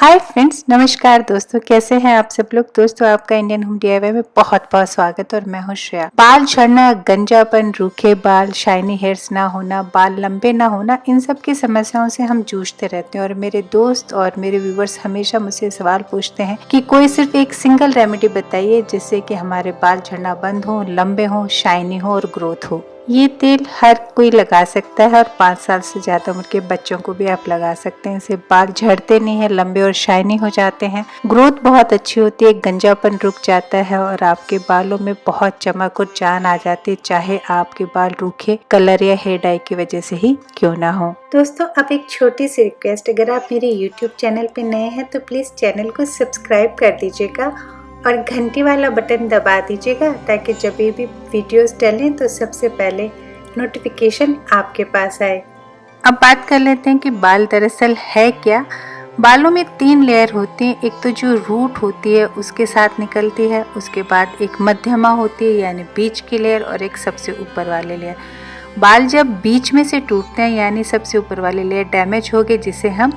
Hi friends, नमस्कार दोस्तों। कैसे हैं आप सब लोग। दोस्तों, आपका इंडियन होम डीआईवाई में बहुत बहुत स्वागत और मैं हूं श्रेया। बाल झड़ना, गंजापन, रूखे बाल, शाइनी हेयर्स ना होना, बाल लंबे ना होना, इन सब की समस्याओं से हम जूझते रहते हैं और मेरे दोस्त और मेरे व्यूवर्स हमेशा मुझसे सवाल पूछते हैं कि कोई सिर्फ एक सिंगल रेमेडी बताइए जिससे कि हमारे बाल झड़ना बंद हो, लंबे हो, शाइनी हो और ग्रोथ हो। ये तेल हर कोई लगा सकता है और 5 साल से ज़्यादा उम्र के बच्चों को भी आप लगा सकते हैं। इससे बाल झड़ते नहीं है, लंबे और शाइनी हो जाते हैं, ग्रोथ बहुत अच्छी होती है, गंजापन रुक जाता है और आपके बालों में बहुत चमक और जान आ जाती है, चाहे आपके बाल रूखे कलर या हेयर डाई की वजह से ही क्यों ना हो। दोस्तों, अब एक छोटी सी रिक्वेस्ट, अगर आप मेरे YouTube चैनल पे नए हैं तो प्लीज़ चैनल को सब्सक्राइब कर दीजिएगा और घंटी वाला बटन दबा दीजिएगा ताकि जब भी वीडियोस डालें तो सबसे पहले नोटिफिकेशन आपके पास आए। अब बात कर लेते हैं कि बाल दरअसल है क्या। बालों में 3 लेयर होती हैं। एक तो जो रूट होती है उसके साथ निकलती है, उसके बाद एक मध्यमा होती है यानी बीच की लेयर और एक सबसे ऊपर वाली लेयर। बाल जब बीच में से टूटते हैं यानी सबसे ऊपर वाली लेयर डैमेज हो गई, जिसे हम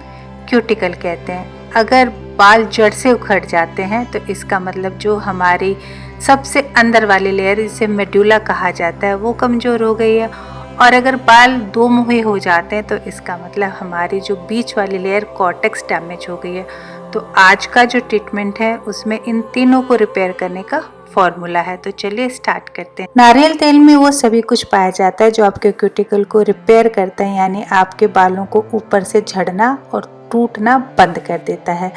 क्यूटिकल कहते हैं। अगर बाल जड़ से उखड़ जाते हैं तो इसका मतलब जो हमारी सबसे अंदर वाली लेयर, जिसे मेडुला कहा जाता है, वो कमज़ोर हो गई है। और अगर बाल दो मुहे हो जाते हैं तो इसका मतलब हमारी जो बीच वाली लेयर कॉर्टेक्स डैमेज हो गई है। तो आज का जो ट्रीटमेंट है उसमें इन तीनों को रिपेयर करने का फॉर्मूला है। तो चलिए स्टार्ट करते हैं। नारियल तेल में वो सभी कुछ पाया जाता है जो आपके क्यूटिकल को रिपेयर करता है, यानी आपके बालों को ऊपर से झड़ना और टूटना बंद कर देता है।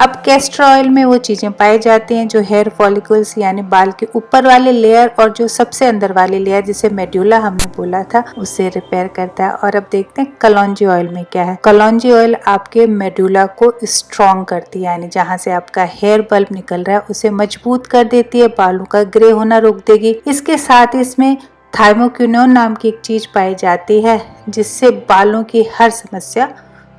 अब कैस्टर ऑयल में वो चीज़ें पाई जाती हैं जो हेयर फॉलिकल्स यानी बाल के ऊपर वाले लेयर और जो सबसे अंदर वाली लेयर, जिसे मेडुला हमने बोला था, उसे रिपेयर करता है। और अब देखते हैं कलौंजी ऑयल में क्या है। कलौंजी ऑयल आपके मेडुला को स्ट्रॉन्ग करती है, यानी जहाँ से आपका हेयर बल्ब निकल रहा है उसे मजबूत कर देती है, बालों का ग्रे होना रोक देगी। इसके साथ इसमें थाइमोक्विनोन नाम की एक चीज पाई जाती है जिससे बालों की हर समस्या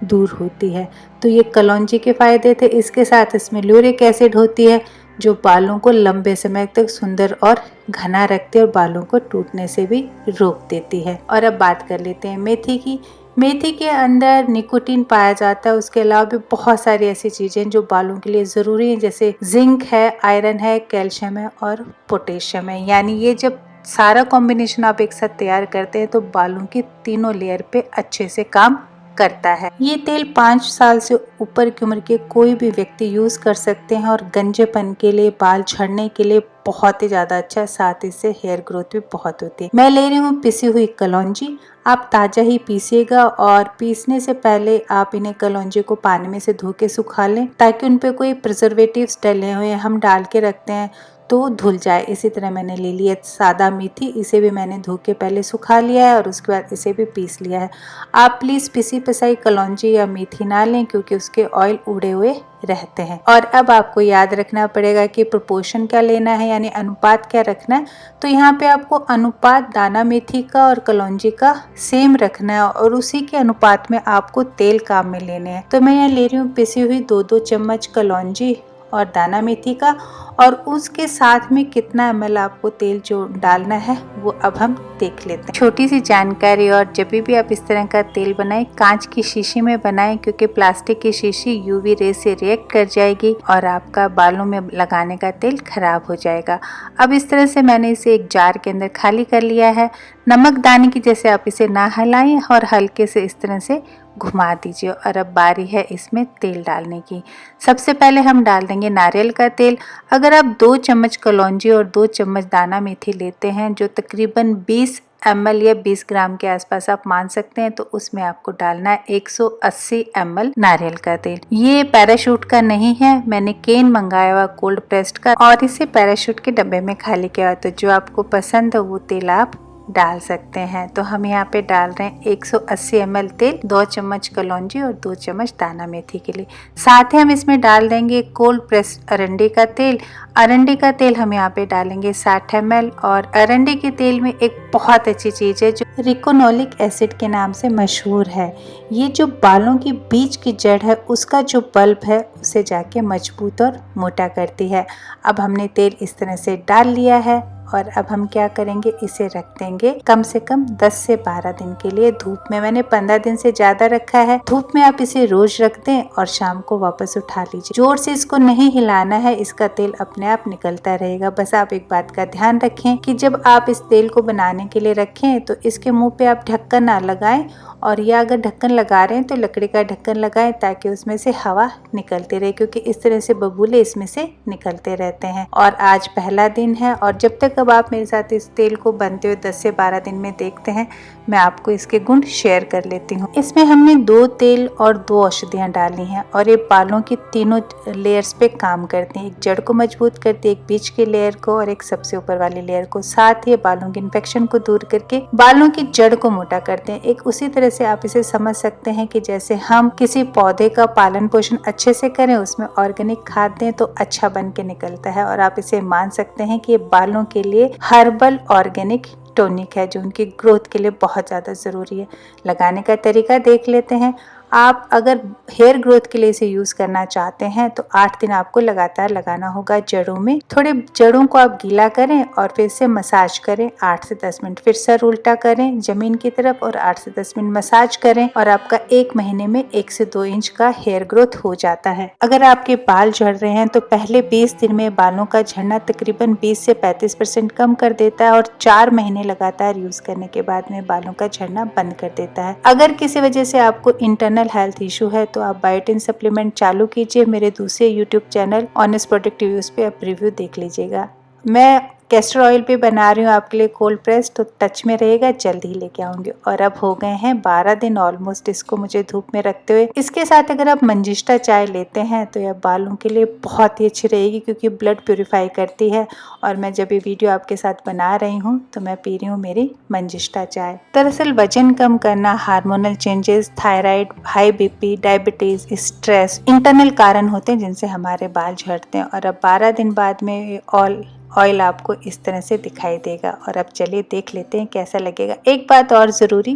दूर होती है। तो ये कलौंजी के फायदे थे। इसके साथ इसमें ल्यूरिक एसिड होती है जो बालों को लंबे समय तक सुंदर और घना रखती है और बालों को टूटने से भी रोक देती है। और अब बात कर लेते हैं मेथी की। मेथी के अंदर निकोटीन पाया जाता है। उसके अलावा भी बहुत सारी ऐसी चीजें जो बालों के लिए जरूरी हैं, जैसे जिंक है, आयरन है, कैल्शियम है और पोटेशियम है। यानी ये जब सारा कॉम्बिनेशन आप एक साथ तैयार करते हैं तो बालों की तीनों लेयर पे अच्छे से काम करता है। ये तेल 5 साल से ऊपर की उम्र के कोई भी व्यक्ति यूज कर सकते हैं और गंजेपन के लिए, बाल झड़ने के लिए बहुत ही ज्यादा अच्छा है। साथ ही से हेयर ग्रोथ भी बहुत होती है। मैं ले रही हूँ पिसी हुई कलौंजी। आप ताजा ही पीसिएगा और पीसने से पहले आप इन्हें कलौंजी को पानी में से धो के सुखा लें ताकि उन पे कोई प्रिजर्वेटिव्स डले हुए हम डाल के रखते हैं तो धुल जाए। इसी तरह मैंने ले लिया सादा मेथी, इसे भी मैंने धो के पहले सुखा लिया है और उसके बाद इसे भी पीस लिया है। आप प्लीज़ पिसी पिसाई कलौंजी या मेथी ना लें क्योंकि उसके ऑयल उड़े हुए रहते हैं। और अब आपको याद रखना पड़ेगा कि प्रोपोर्शन क्या लेना है, यानी अनुपात क्या रखना है। तो यहाँ पे आपको अनुपात दाना मेथी का और कलौंजी का सेम रखना है और उसी के अनुपात में आपको तेल काम में लेने हैं। तो मैं यहाँ ले रही हूँ पिसी हुई 2-2 चम्मच कलौंजी और दाना मेथी का, और उसके साथ में कितना ml आपको तेल जो डालना है वो अब हम देख लेते हैं। छोटी सी जानकारी, और जब भी आप इस तरह का तेल बनाएं कांच की शीशी में बनाएं क्योंकि प्लास्टिक की शीशी यूवी रे से रिएक्ट कर जाएगी और आपका बालों में लगाने का तेल खराब हो जाएगा। अब इस तरह से मैंने इसे एक जार के अंदर खाली कर लिया है। नमक दाने की जैसे आप इसे ना हिलाएं और हल्के से इस तरह से घुमा दीजिए। और अब बारी है इसमें तेल डालने की। सबसे पहले हम डाल देंगे नारियल का तेल। अगर आप 2 चम्मच कलौंजी और 2 चम्मच दाना मेथी लेते हैं जो तकरीबन 20 ml या 20 ग्राम के आसपास आप मान सकते हैं, तो उसमें आपको डालना है 180 ml नारियल का तेल। ये पैराशूट का नहीं है, मैंने केन मंगाया हुआ कोल्ड प्रेस्ड का और इसे पैराशूट के डब्बे में खाली किया हुआ। तो जो आपको पसंद हो वो तेल आप डाल सकते हैं। तो हम यहाँ पे डाल रहे हैं 180 ml तेल, 2 चम्मच कलौंजी और 2 चम्मच दाना मेथी के लिए। साथ ही हम इसमें डाल देंगे कोल्ड प्रेस्ड अरंडी का तेल। अरंडी का तेल हम यहाँ पे डालेंगे 60 ml। और अरंडी के तेल में एक बहुत अच्छी चीज़ है जो रिकोनोलिक एसिड के नाम से मशहूर है। ये जो बालों की बीच की जड़ है उसका जो बल्ब है उसे जाके मजबूत और मोटा करती है। अब हमने तेल इस तरह से डाल लिया है और अब हम क्या करेंगे, इसे रख देंगे कम से कम 10 से 12 दिन के लिए धूप में। मैंने 15 दिन से ज्यादा रखा है। धूप में आप इसे रोज रख दें और शाम को वापस उठा लीजिए। जोर से इसको नहीं हिलाना है, इसका तेल अपने आप निकलता रहेगा। बस आप एक बात का ध्यान रखें कि जब आप इस तेल को बनाने के लिए रखें तो इसके मुंह पे आप ढक्कन ना लगाएं, और या अगर ढक्कन लगा रहे हैं तो लकड़ी का ढक्कन लगाएं ताकि उसमें से हवा निकलती रहे, क्योंकि इस तरह से बबूले इसमें से निकलते रहते हैं। और आज पहला दिन है और जब तक अब आप मेरे साथ इस तेल को बनते हुए 10 से 12 दिन में देखते हैं, मैं आपको इसके गुण शेयर कर लेती हूँ। इसमें हमने 2 तेल और 2 औषधियाँ डाली हैं और ये बालों की तीनों लेयर्स पे काम करती हैं। एक जड़ को मजबूत करती है, एक बीच के लेयर को और एक सबसे ऊपर वाली लेयर को। साथ ही बालों के इन्फेक्शन को दूर करके बालों की जड़ को मोटा करते हैं। एक उसी तरह से आप इसे समझ सकते हैं कि जैसे हम किसी पौधे का पालन पोषण अच्छे से करें, उसमें ऑर्गेनिक खाद दें तो अच्छा बन के निकलता है। और आप इसे मान सकते हैं कि ये बालों के लिए हर्बल ऑर्गेनिक टॉनिक है जो उनकी ग्रोथ के लिए बहुत ज़्यादा ज़रूरी है। लगाने का तरीका देख लेते हैं। आप अगर हेयर ग्रोथ के लिए इसे यूज़ करना चाहते हैं तो 8 दिन आपको लगातार लगाना होगा जड़ों में। थोड़े जड़ों को आप गीला करें और फिर से मसाज करें 8 से 10 मिनट। फिर सर उल्टा करें जमीन की तरफ और 8 से 10 मिनट मसाज करें और आपका 1 महीने में 1 से 2 इंच का हेयर ग्रोथ हो जाता है। अगर आपके बाल झड़ रहे हैं तो पहले 20 दिन में बालों का झड़ना तकरीबन 20 से 35% कम कर देता है और 4 महीने लगातार यूज करने के बाद में बालों का झड़ना बंद कर देता है। अगर किसी वजह से आपको इंटरनल हेल्थ इशू है तो आप बायोटिन सप्लीमेंट चालू कीजिए। मेरे दूसरे YouTube channel honest product reviews पे आप रिव्यू देख लीजिएगा। मैं कैस्टर ऑयल पे बना रही हूँ आपके लिए कोल्ड प्रेस, तो टच में रहेगा, जल्द ही लेके आऊंगी। और अब हो गए हैं 12 दिन ऑलमोस्ट इसको मुझे धूप में रखते हुए। इसके साथ अगर आप मंजिष्ठा चाय लेते हैं तो यह बालों के लिए बहुत ही अच्छी रहेगी क्योंकि ब्लड प्योरीफाई करती है। और मैं जब ये वीडियो आपके साथ बना रही हूँ तो मैं पी रही हूँ मेरी मंजिष्ठा चाय। दरअसल वजन कम करना, hormonal changes, thyroid, high BP, diabetes, stress internal कारण होते हैं जिनसे हमारे बाल झड़ते हैं। और अब 12 दिन बाद में ऑयल आपको इस तरह से दिखाई देगा। और अब चलिए देख लेते हैं कैसा लगेगा। एक बात और ज़रूरी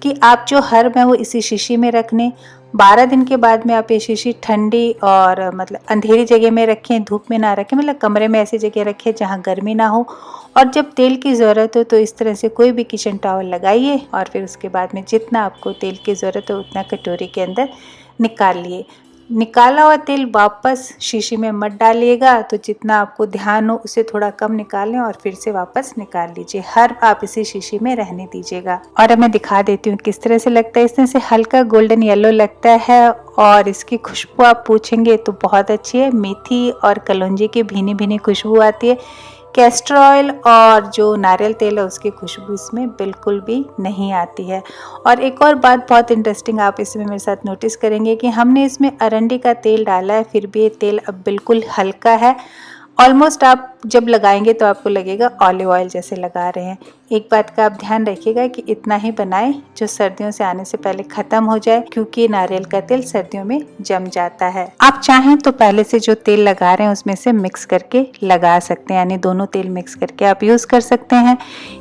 कि आप जो हर्ब है वो इसी शीशी में रखने। 12 दिन के बाद में आप ये शीशी ठंडी और मतलब अंधेरी जगह में रखें, धूप में ना रखें, मतलब कमरे में ऐसी जगह रखें जहाँ गर्मी ना हो। और जब तेल की ज़रूरत हो तो इस तरह से कोई भी किचन टॉवल लगाइए और फिर उसके बाद में जितना आपको तेल की ज़रूरत हो उतना कटोरी के अंदर निकाल लिए। निकाला हुआ तेल वापस शीशी में मत डालिएगा, तो जितना आपको ध्यान हो उसे थोड़ा कम निकालें और फिर से वापस निकाल लीजिए। हर आप इसी शीशी में रहने दीजिएगा। और अब मैं दिखा देती हूँ किस तरह से लगता है। इस तरह से हल्का गोल्डन येलो लगता है और इसकी खुशबू आप पूछेंगे तो बहुत अच्छी है। मेथी और कलौंजी की भीनी भीनी खुशबू आती है। कैस्टर ऑयल और जो नारियल तेल है उसकी खुशबू इसमें बिल्कुल भी नहीं आती है। और एक और बात बहुत इंटरेस्टिंग आप इसमें मेरे साथ नोटिस करेंगे कि हमने इसमें अरंडी का तेल डाला है, फिर भी ये तेल अब बिल्कुल हल्का है। ऑलमोस्ट आप जब लगाएंगे तो आपको लगेगा ऑलिव ऑयल जैसे लगा रहे हैं। एक बात का आप ध्यान रखिएगा कि इतना ही बनाएं जो सर्दियों से आने से पहले खत्म हो जाए, क्योंकि नारियल का तेल सर्दियों में जम जाता है। आप चाहें तो पहले से जो तेल लगा रहे हैं उसमें से मिक्स करके लगा सकते हैं, यानी दोनों तेल मिक्स करके आप यूज कर सकते हैं।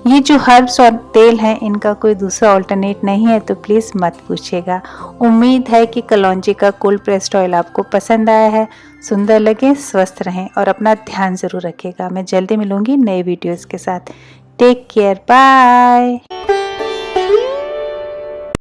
ये जो हर्ब्स और तेल हैं इनका कोई दूसरा ऑल्टरनेट नहीं है, तो प्लीज मत पूछिएगा। उम्मीद है कि कलौंजी का कोल्ड प्रेस्ड ऑयल आपको पसंद आया है। सुंदर लगे, स्वस्थ रहें और अपना ध्यान जरूर रखिएगा। मैं जल्दी मिलूंगी नए वीडियोस के साथ। Take care, bye.